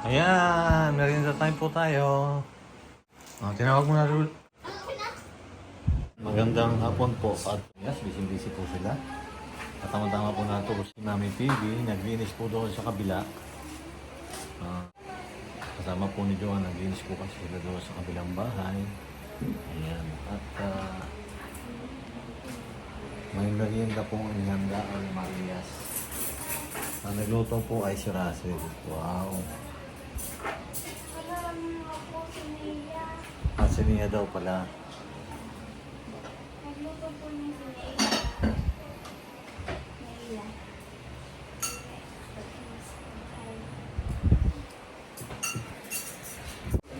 Ayan, merienda time po tayo. Tinawag mo na Rul. Magandang hapon po at yes, busy po sila. At tama-tama po nato si Mami PB, naglinis po doon sa kabila. Kasama po ni Joan, naglinis po kasi sila doon sa kabilang bahay. Ayan, at may merienda pong inihanda ang Marias. Ang nagluto po ay si Russell. Wow! At si Nia daw pala. Nagluto po niya si Neila.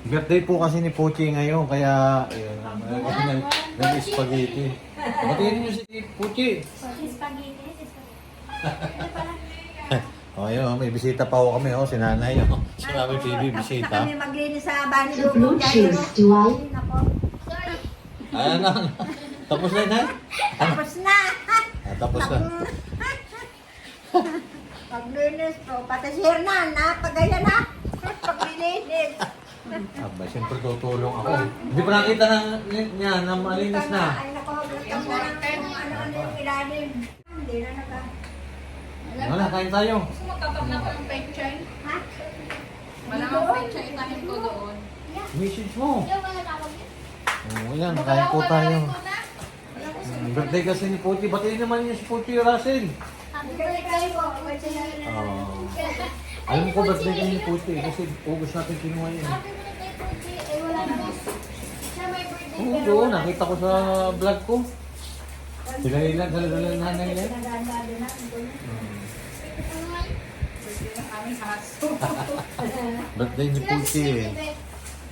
Birthday po kasi ni Puchi ngayon, kaya nag-spaghetti. Batiin niyo si Puchi. Si spaghetti. O yun, may bisita pa ako kami, si nanay. Si Mami PB, bisita. Kami maglinis sa bahay ni Lolo. Ayan na. Tapos na yan? Tapos na. Tapos na. Paglinis po. Pati si Hernan, napagaya na. Paglinis. Aba, siyempre tutulong ako. Hindi pa nakita niya na malinis na. Ay, naku, latang na lang kung ano-ano yung ilalim. Hindi na naka... Wala, kain tayo. Gusto mo tatabla ko yung pechay? Ha? Malamang pechay itahin ko doon. Message mo. Yung mga tawag niya. Oo, yan, kain po tayo. Birthday kasi ni Puchi. Batiin naman niya si Puchi Russell. Happy birthday po. Alam mo ko birthday kayo ni Puchi kasi August natin kinuha yun. Happy birthday po, G. Ay, wala naman. Siya may birthday. Oo, doon. Nakita ko sa vlog ko. Sila ilan, sa nanay nila. Naganda na. Birthday ng aming aso. Birthday ni Puchi eh.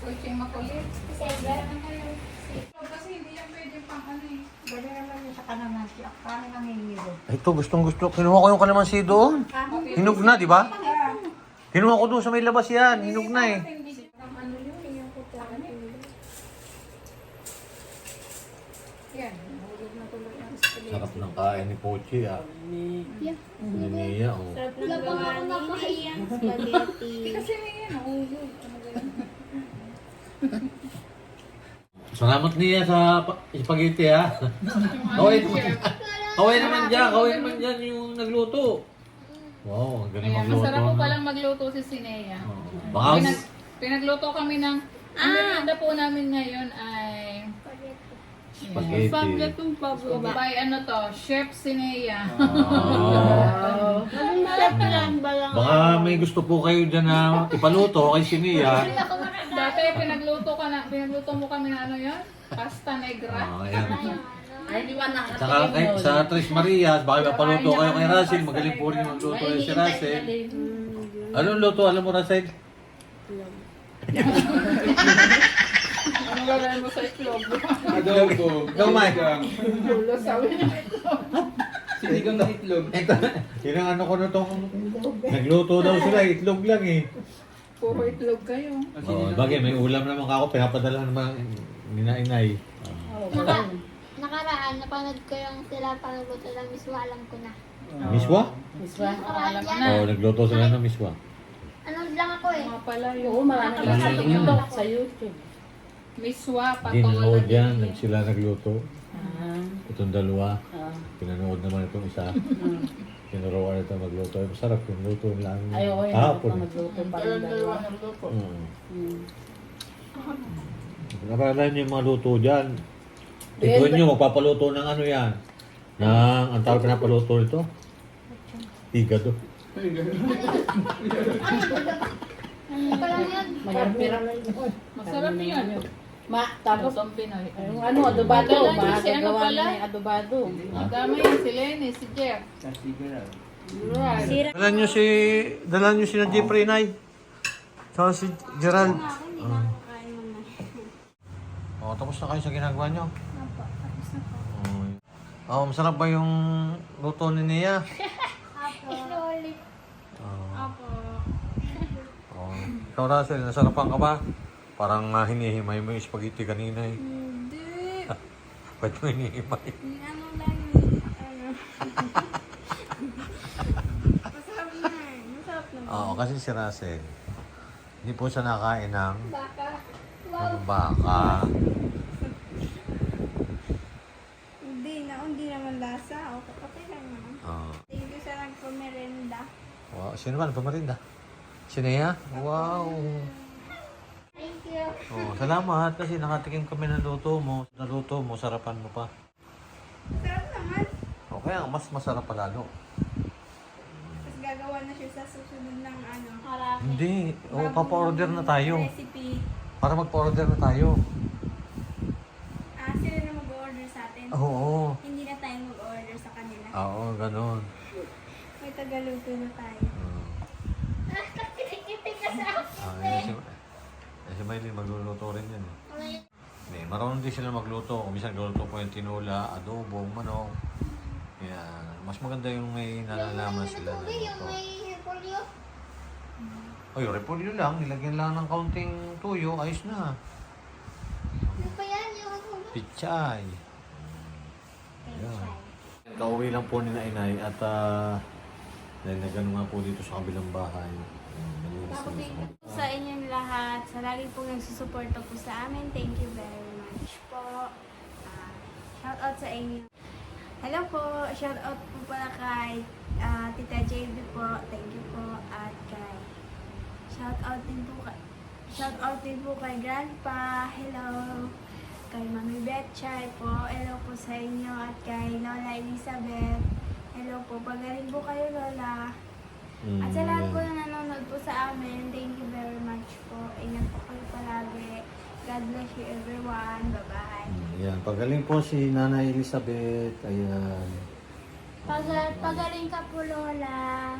Kuching makulit. December. Kasi hindi yan pwede pang ano eh. Dali naman yung sa kanamansi. Ako kami nangingibo. Ito, gustong gusto. Kinuha ko yung kalamansi doon. Hinog na, di ba? Kinuha ko doon sa may labas yan. Hinog na eh. Yan, nahulog na tuloy ang spaghetti. Sarap ng kain ni Puchi ah. Niniya oh. Wala pa nga ako nakaiyang spaghetti. Kasi yan, nahulog. Ano ba yan? Salamat niya sa spaghetti ha. Kaway naman dyan yung nagluto. Wow, ang galing Ayan, magluto. masarap po no? palang magluto si Sinea. Oh, baka Pinagluto kami ng... Ang merienda po namin ngayon ay... spaghetti. By ano to, Chef Sinea. Baka may gusto po kayo dyan na ipaluto kay Sinia. Dati pinagluto mo kami na ano yun? Pasta negra. Ayan. Ay, di ba Saka sa Tres Marias, baka mapaluto kayo kay Russell. Magaling po rin magluto kayo si Russell. Anong luto? Alam mo, Russell? Ano gagawin mo sa itlog? Adobo. Ikaw, Mike. Ulo, sabi niya. Sinigang na itlog. Ito, yun ang ano ko na itong... Nagluto daw sila, itlog lang eh. Puro itlog kayo. Bagay, may ulam naman ako, pinapadala naman nina-inay. Nakaraan, napanood ko yung sila pangluto ng miswa, alam ko na. Miswa? Alam mo na. Oo, nagluto sila ng miswa. Ano lang ako eh. Mga pala yun. Oo, marami Ano sa yun? TikTok, sa YouTube. Miswa, Hindi nanood patola. yan, sila nagluto. Itong dalawa, Ah. pinanood naman itong isa. Tinuruan ito magluto. Masarap yung luto lang. Ayoko yun. Kahapon. Magluto pa rin dalawa. Naralan niyo yung mga luto dyan. Tignan nyo, magpapaluto ng ano yan. Ng, ang tawag pinapaluto nito? Higado. Ito lang yun. Magpira. Masarap yan. Tapos, Lutong Pinoy. yung ano, adobado. Dala niyo si ano Magagawa pala? na yung adobado. Madama yan si Lenny, si Jeff. Right. Dalan nyo si na Jeffrey Nay. Saka si Gerald. Oh, tapos na kayo sa ginagawa nyo? Oh, masarap ba yung luto ni Nia? Inulit. Oh. Ikaw, Russell, nasarapan ka ba? Parang hinihimay mo yung spaghetti kanina eh. Hindi. Ba't mo hinihimay? Ano lang yun. Masarap na. Masarap na. Oo, kasi si Russell. Hindi po siya nakain ng Baka. baka. Hindi naman lasa. Okay lang naman. Oh. Thank you sa nagpamerenda. Wow. Sino man pumarinda? Sineya? Wow. Thank you. Oh, salamat kasi nakatikim kami ng luto mo. Naluto mo, sarapan mo pa. Sarap naman. Okay, mas masarap palalo. Tapos gagawa na siya sa susunod ng ano. Marami. Hindi. O, papa-order na tayo. Recipe. Para magpa-order na tayo. Sila na mag-order sa atin. Oo. Hindi na tayo mag-order sa kanila. Oo, ganun. May tagaluto na tayo. Kitik-kitik ka sa akin. Si Maylin magluluto rin yan. May marunong din sila magluto. Kung minsan gluluto po yung tinula, adobo, manok. Yan. Mas maganda yung may nalalaman sila na Yung luto. may repolyo. Ay, repolyo lang. Nilagyan lang ng kaunting tuyo. Ayos na. Ano pa yan? Yung Pichay. Yan. Kauwi lang po ni na inay at dahil na gano'n nga po dito sa kabilang bahay. Thank you po sa inyong lahat. Sa lagi pong nagsusuporta po sa amin. Thank you very much po. Shout out sa inyo. Hello po. Shout out po pala kay Tita JB po. Thank you po. At kay shout out din po kay Grandpa. Hello. Kay Mami Betchay po. Hello po sa inyo. At kay Lola Elizabeth. Hello po. Pagaling po kayo, Lola. At sa lahat po na nanonood po sa amin, thank you very much po. Ingat po kayo palagi. God bless you everyone. Bye-bye. Yan. Pagaling po si Nanay Elizabeth. Ayan. pagaling ka po, Lola.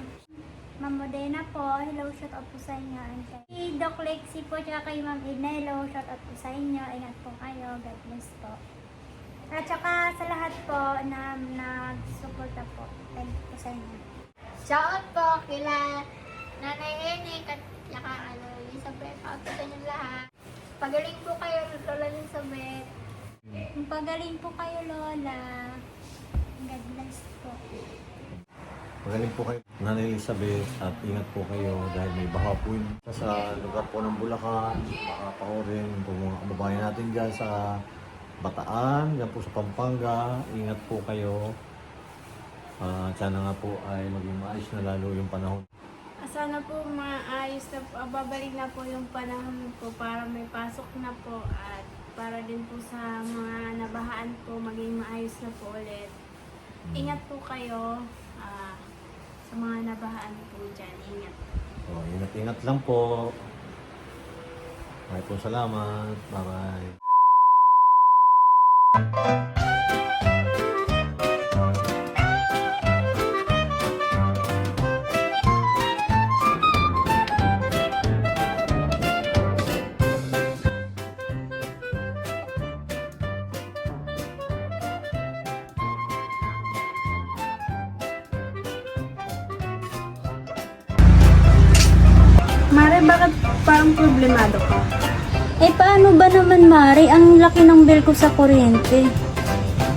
Ma'am Modena po, hello, shout out po sa inyo. And kay Doc Lexie po, tsaka kay Ma'am Edna, hello, shout out po sa inyo. Ingat po kayo, God bless po. At saka sa lahat po na nag-suporta po, thank you po sa inyo. Shout out po kila Nanay Enik at saka Elizabeth, shout out po sa inyo lahat. Pagaling po kayo, Lola Elizabeth. Pagaling po kayo, Lola. God bless po. Magaling po kayo, Nanay Elizabeth, at ingat po kayo dahil may baha po yun sa lugar po ng Bulacan. Baka pa ko rin po mga kababayan natin dyan sa Bataan, dyan po sa Pampanga. Ingat po kayo. Sana nga po ay maging maayos na lalo yung panahon. Sana po maayos na po, babalik na po yung panahon po para may pasok na po at para din po sa mga nabahaan po maging maayos na po ulit. Ingat po kayo sa mga nabahaan po dyan. Ingat. So, ingat-ingat lang po. Maraming po salamat. Bye-bye. Mare, bakit parang problemado ka? Eh, paano ba naman, Mari? Ang laki ng bill ko sa kuryente.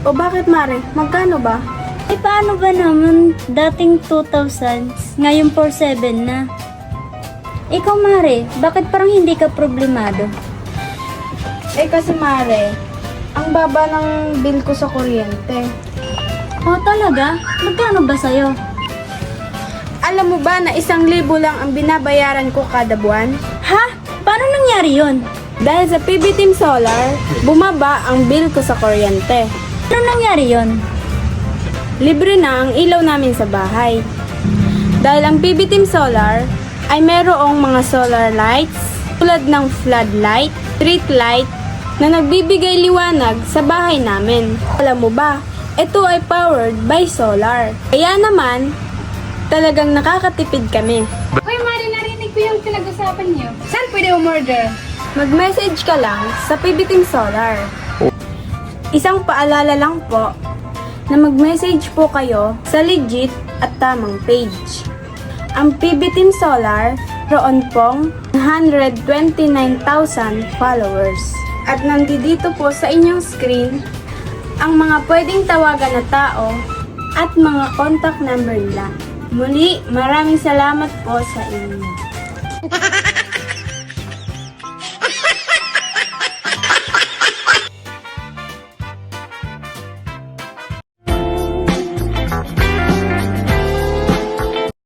O bakit, Mare? Magkano ba? Eh, paano ba naman? Dating 2,000, ngayon 4,700 na. Ikaw, Mari, bakit parang hindi ka problemado? Eh kasi, Mare, ang baba ng bill ko sa kuryente. Oh, talaga? Magkano ba sa'yo? Alam mo ba na 1,000 lang ang binabayaran ko kada buwan? Ha? Paano nangyari yun? Dahil sa PB Team Solar, bumaba ang bill ko sa kuryente. Paano nangyari yun? Libre na ang ilaw namin sa bahay. Dahil ang PB Team Solar ay merong mga solar lights tulad ng floodlight, street light na nagbibigay liwanag sa bahay namin. Alam mo ba, ito ay powered by solar. Kaya naman, talagang nakakatipid kami. Hoy, Mari, narinig ko yung pinag-usapan niyo. Saan pwede umorder? Mag-message ka lang sa PB Team Solar. Isang paalala lang po na mag-message po kayo sa legit at tamang page. Ang PB Team Solar, roon pong 129,000 followers. At nandito po sa inyong screen ang mga pwedeng tawagan na tao at mga contact number nila. Muli, maraming salamat po sa inyo.